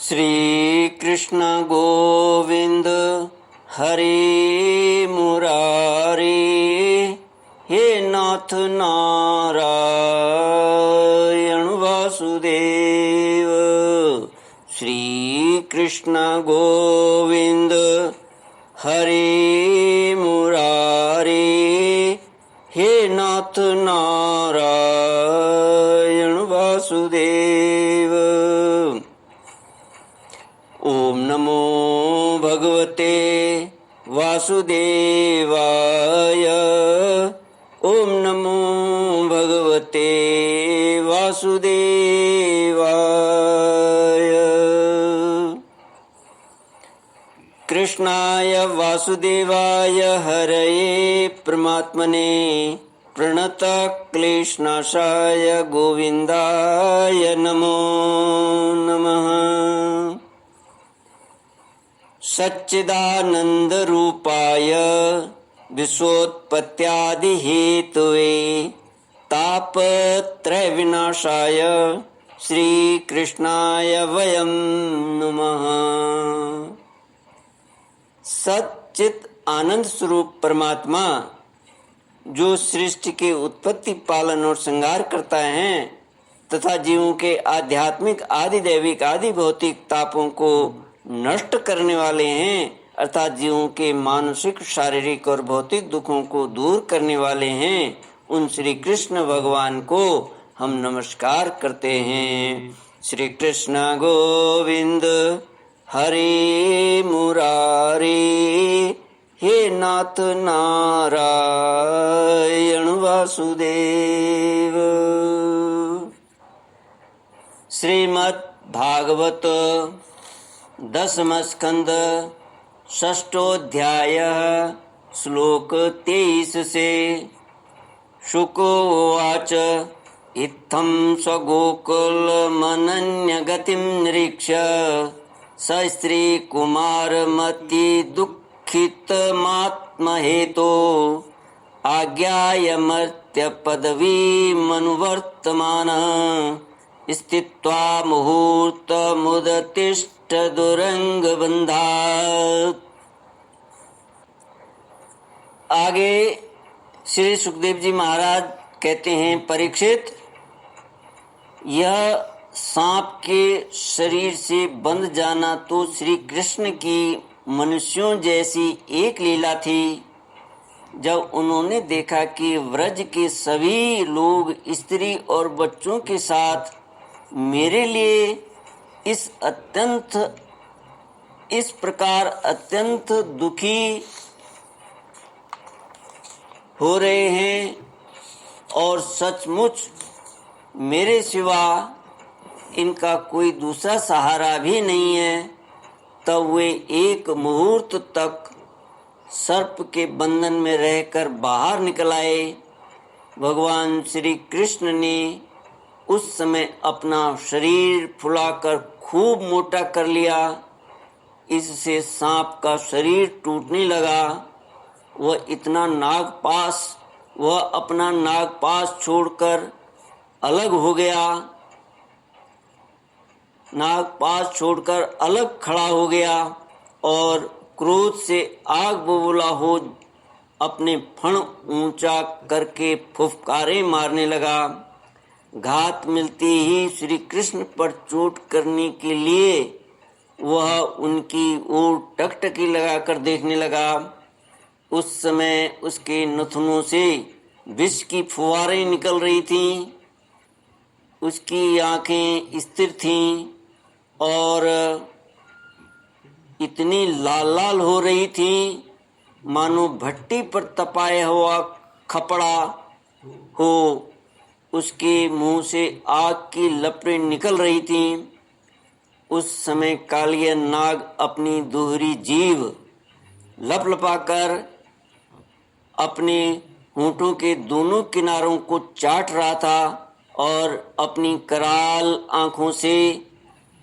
श्री कृष्ण गोविंद हरि मुरारी, हे नाथ नारायण वासुदेव। श्री कृष्ण गोविंद हरि मुरारी, हे नाथ नारायण वासुदेव। ओम नमो भगवते वासुदेवाय। ओम नमो भगवते वासुदेवाय। कृष्णाय वासुदेवाय हरये परमात्मने प्रणतक्लेशनाशाय गोविन्दाय नमो नमः। सच्चिदानन्दरूपाय विश्वोत्पत्त्यादिहेतवे तापत्रयविनाशाय श्रीकृष्णाय वयं नमः। सच्चित आनंद स्वरूप परमात्मा जो सृष्टि के उत्पत्ति, पालन और संहार करता है तथा जीवों के आध्यात्मिक, आदि दैविक, आदि भौतिक तापों को नष्ट करने वाले हैं, अर्थात जीवों के मानसिक, शारीरिक और भौतिक दुखों को दूर करने वाले हैं, उन श्री कृष्ण भगवान को हम नमस्कार करते हैं। श्री कृष्ण गोविंद हरि मुरारी, हे नाथ नारायण वासुदेव। श्रीमद् भागवत दशम स्कंद षष्ठोऽध्याय श्लोक 23 से। शुक उवाच इत्थं स्वगोकुलमनन्यगतिं निरीक्ष्य स स्त्रीकुमारमति दुःखितमात्महेतो आज्ञायमर्त्यपदवीमनुवर्तमानः स्थित्वा मुहूर्तमुदतिष्ठ दुरंगबंधात्। आगे श्री सुखदेव जी महाराज कहते हैं, परीक्षित, यह सांप के शरीर से बंध जाना तो श्री कृष्ण की मनुष्यों जैसी एक लीला थी। जब उन्होंने देखा कि व्रज के सभी लोग स्त्री और बच्चों के साथ मेरे लिए इस प्रकार अत्यंत दुखी हो रहे हैं और सचमुच मेरे सिवा इनका कोई दूसरा सहारा भी नहीं है, तब वे एक मुहूर्त तक सर्प के बंधन में रहकर बाहर निकल आए। भगवान श्री कृष्ण ने उस समय अपना शरीर फुलाकर खूब मोटा कर लिया। इससे सांप का शरीर टूटने लगा। वह अपना नागपाश छोड़कर अलग खड़ा हो गया और क्रोध से आग बबूला हो अपने फण ऊंचा करके फुफकारे मारने लगा। घात मिलते ही श्री कृष्ण पर चोट करने के लिए वह उनकी ओर टकटकी लगाकर देखने लगा। उस समय उसके नथुनों से विष की फुहारें निकल रही थीं। उसकी आंखें स्थिर थीं और इतनी लाल लाल हो रही थीं मानो भट्टी पर तपाया हुआ खपड़ा हो। उसके मुंह से आग की लपटें निकल रही थीं। उस समय कालिया नाग अपनी दोहरी जीभ लपलपाकर अपने होंठों के दोनों किनारों को चाट रहा था और अपनी कराल आंखों से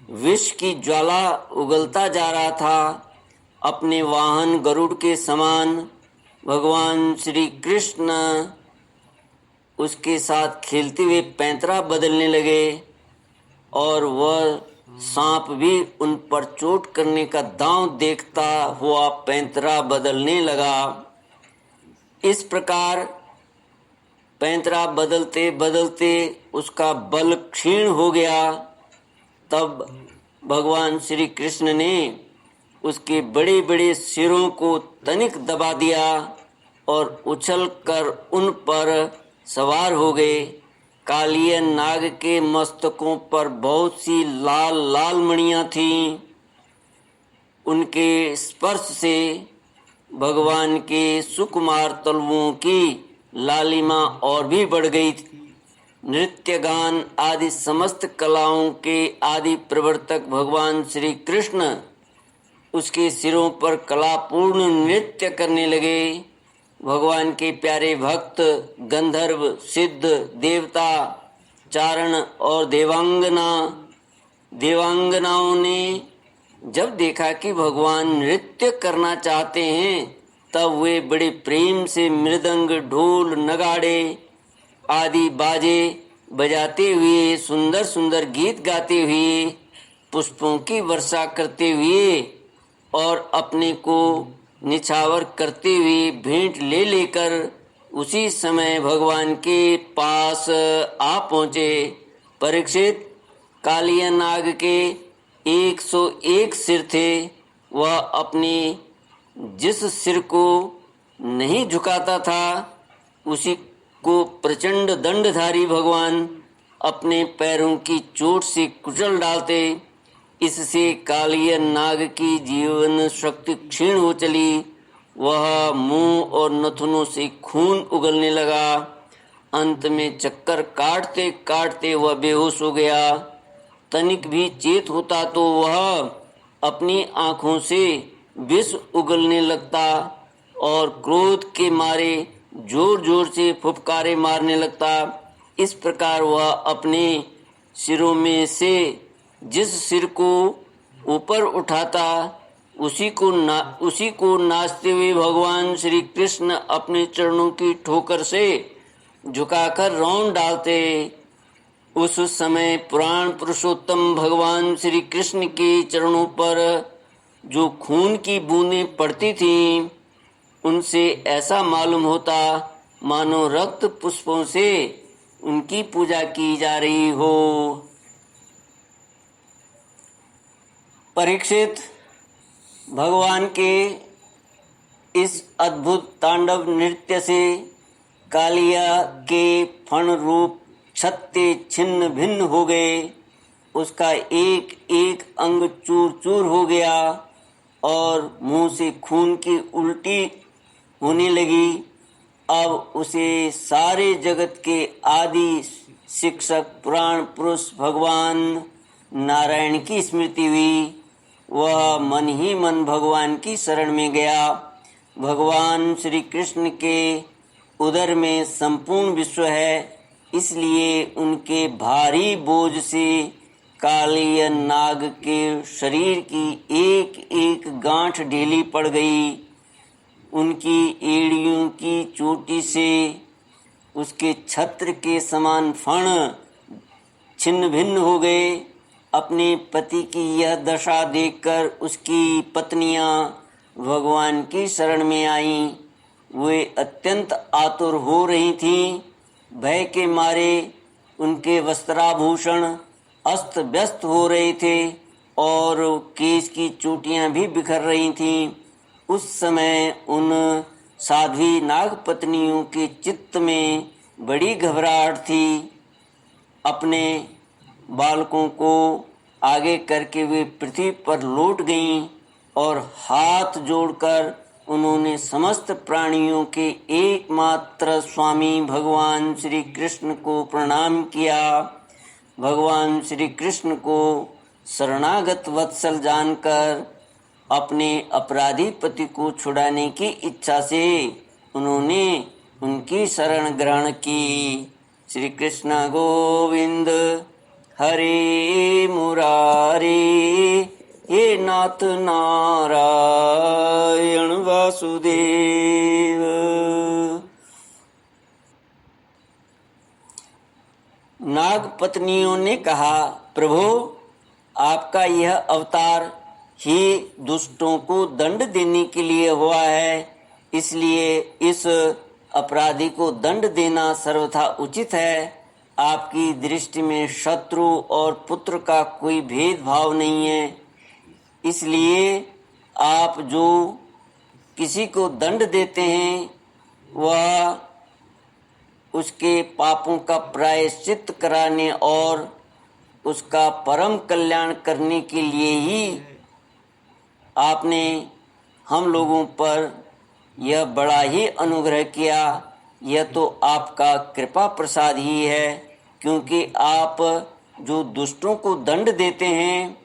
विष की ज्वाला उगलता जा रहा था। अपने वाहन गरुड़ के समान भगवान श्री कृष्ण उसके साथ खेलते हुए पैंतरा बदलने लगे और वह सांप भी उन पर चोट करने का दांव देखता हुआ पैंतरा बदलने लगा। इस प्रकार पैंतरा बदलते बदलते उसका बल क्षीण हो गया। तब भगवान श्री कृष्ण ने उसके बड़े बड़े सिरों को तनिक दबा दिया और उछल कर उन पर सवार हो गए। कालिया नाग के मस्तकों पर बहुत सी लाल लाल मणियां थीं। उनके स्पर्श से भगवान के सुकुमार तलवों की लालिमा और भी बढ़ गई। नृत्य गान आदि समस्त कलाओं के आदि प्रवर्तक भगवान श्री कृष्ण उसके सिरों पर कलापूर्ण नृत्य करने लगे। भगवान के प्यारे भक्त गंधर्व सिद्ध देवता चारण और देवांगनाओं ने जब देखा कि भगवान नृत्य करना चाहते हैं तब वे बड़े प्रेम से मृदंग ढोल नगाड़े आदि बाजे बजाते हुए सुंदर सुंदर गीत गाते हुए पुष्पों की वर्षा करते हुए और अपने को निछावर करते हुए भेंट ले लेकर उसी समय भगवान के पास आ पहुँचे। परीक्षित, कालिया नाग के 101 सिर थे। वह अपने जिस सिर को नहीं झुकाता था उसी को प्रचंड दंडधारी भगवान अपने पैरों की चोट से कुचल डालते। इससे कालिया नाग की जीवन शक्ति क्षीण हो चली। वह मुंह और नथुनों से खून उगलने लगा। अंत में चक्कर काटते काटते वह बेहोश हो गया। तनिक भी चेत होता तो वह अपनी आंखों से विष उगलने लगता और क्रोध के मारे जोर जोर से फुफकारे मारने लगता। इस प्रकार वह अपने सिरों में से जिस सिर को ऊपर उठाता उसी को नाचते हुए भगवान श्री कृष्ण अपने चरणों की ठोकर से झुकाकर रौंद डालते। उस समय पुराण पुरुषोत्तम भगवान श्री कृष्ण के चरणों पर जो खून की बूंदें पड़ती थीं उनसे ऐसा मालूम होता मानो रक्त पुष्पों से उनकी पूजा की जा रही हो। परीक्षित, भगवान के इस अद्भुत तांडव नृत्य से कालिया के फण रूप छत्ते छिन्न भिन्न हो गए। उसका एक एक अंग चूर चूर हो गया और मुंह से खून की उल्टी होने लगी। अब उसे सारे जगत के आदि शिक्षक पुराण पुरुष भगवान नारायण की स्मृति हुई। वह मन ही मन भगवान की शरण में गया। भगवान श्री कृष्ण के उदर में संपूर्ण विश्व है, इसलिए उनके भारी बोझ से कालिया नाग के शरीर की एक एक गांठ ढीली पड़ गई। उनकी एड़ियों की चोटी से उसके छत्र के समान फण छिन्न भिन्न हो गए। अपने पति की यह दशा देखकर उसकी पत्नियां भगवान की शरण में आईं। वे अत्यंत आतुर हो रही थीं। भय के मारे उनके वस्त्राभूषण अस्त व्यस्त हो रहे थे और केश की चोटियां भी बिखर रही थीं। उस समय उन साध्वी नाग पत्नियों के चित्त में बड़ी घबराहट थी। अपने बालकों को आगे करके वे पृथ्वी पर लौट गईं और हाथ जोड़कर उन्होंने समस्त प्राणियों के एकमात्र स्वामी भगवान श्री कृष्ण को प्रणाम किया। भगवान श्री कृष्ण को शरणागत वत्सल जानकर अपने अपराधी पति को छुड़ाने की इच्छा से उन्होंने उनकी शरण ग्रहण की। श्री कृष्ण गोविंद हरे मुरारी, हे नाथ नारायण वासुदेव। नाग पत्नियों ने कहा, प्रभु आपका यह अवतार ही दुष्टों को दंड देने के लिए हुआ है, इसलिए इस अपराधी को दंड देना सर्वथा उचित है। आपकी दृष्टि में शत्रु और पुत्र का कोई भेदभाव नहीं है, इसलिए आप जो किसी को दंड देते हैं वह उसके पापों का प्रायश्चित कराने और उसका परम कल्याण करने के लिए ही आपने हम लोगों पर यह बड़ा ही अनुग्रह किया। यह तो आपका कृपा प्रसाद ही है, क्योंकि आप जो दुष्टों को दंड देते हैं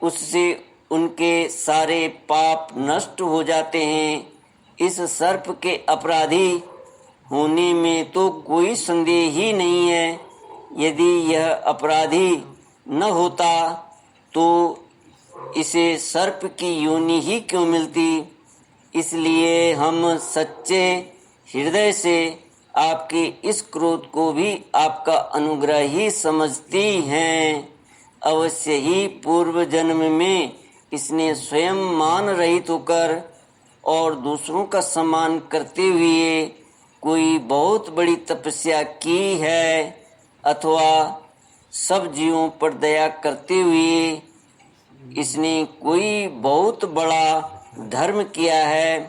उससे उनके सारे पाप नष्ट हो जाते हैं। इस सर्प के अपराधी होने में तो कोई संदेह ही नहीं है। यदि यह अपराधी न होता तो इसे सर्प की योनि ही क्यों मिलती। इसलिए हम सच्चे हृदय से आपके इस क्रोध को भी आपका अनुग्रह ही समझती हैं। अवश्य ही पूर्व जन्म में इसने स्वयं मान रहित होकर और दूसरों का सम्मान करते हुए कोई बहुत बड़ी तपस्या की है, अथवा सब जीवों पर दया करते हुए इसने कोई बहुत बड़ा धर्म किया है,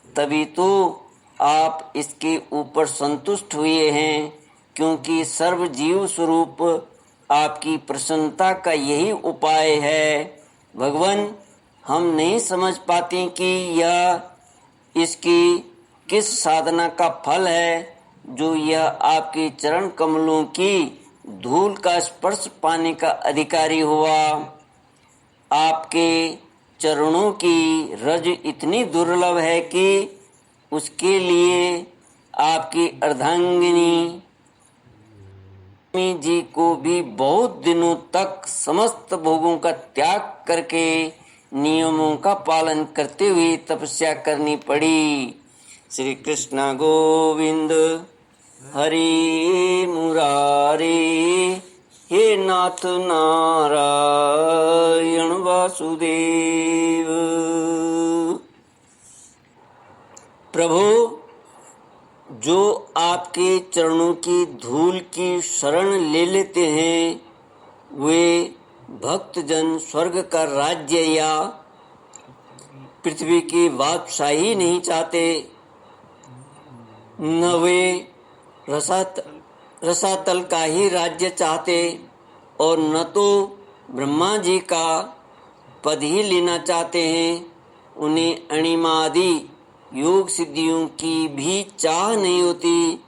तभी तो आप इसके ऊपर संतुष्ट हुए हैं। क्योंकि सर्व जीव स्वरूप आपकी प्रसन्नता का यही उपाय है। भगवान, हम नहीं समझ पाते कि यह इसकी किस साधना का फल है जो यह आपके चरण कमलों की धूल का स्पर्श पाने का अधिकारी हुआ। आपके चरणों की रज इतनी दुर्लभ है कि उसके लिए आपकी अर्धांगिनी जी को भी बहुत दिनों तक समस्त भोगों का त्याग करके नियमों का पालन करते हुए तपस्या करनी पड़ी। श्री कृष्ण गोविंद हरि मुरारी, हे नाथ नारायण वासुदेव। प्रभु, जो आपके चरणों की धूल की शरण ले लेते हैं वे भक्तजन स्वर्ग का राज्य या पृथ्वी की बादशाही नहीं चाहते, न वे रसातल का ही राज्य चाहते और न तो ब्रह्मा जी का पद ही लेना चाहते हैं। उन्हें अणिमादि योग सिद्धियों की भी चाह नहीं होती,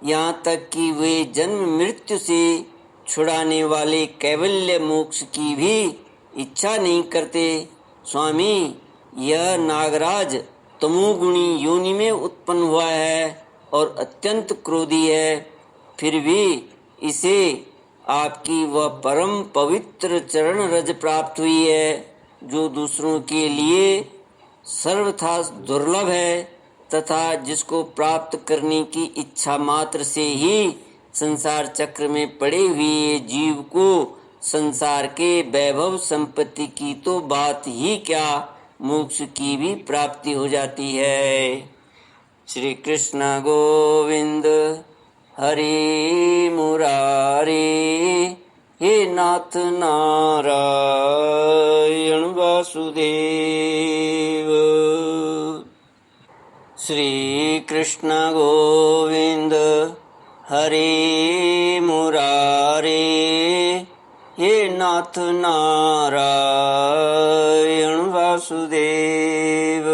यहाँ तक कि वे जन्म मृत्यु से छुड़ाने वाले कैवल्य मोक्ष की भी इच्छा नहीं करते। स्वामी, यह नागराज तमोगुणी योनि में उत्पन्न हुआ है और अत्यंत क्रोधी है, फिर भी इसे आपकी वह परम पवित्र चरण रज प्राप्त हुई है जो दूसरों के लिए सर्वथा दुर्लभ है तथा जिसको प्राप्त करने की इच्छा मात्र से ही संसार चक्र में पड़े हुए जीव को संसार के वैभव संपत्ति की तो बात ही क्या, मोक्ष की भी प्राप्ति हो जाती है। श्री कृष्ण गोविंद हरि मुरारी, हे नाथ नारायण वासुदेव। श्री कृष्ण गोविंद हरि मुरारी, हे नाथ नारायण वासुदेव।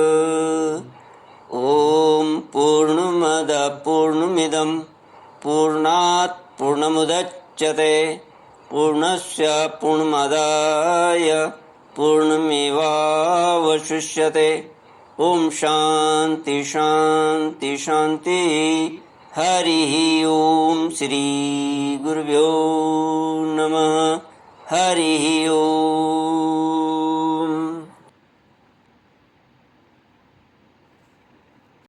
ओम पूर्णमद पूर्णमिदं पूर्णात् पूर्णमुदच्यते पूर्णस्य पूर्णमादाय पूर्णमेवावशिष्यते। ओम शांति शांति शांति। हरि ओम। श्री गुरुभ्यो नमः। हरि ओम।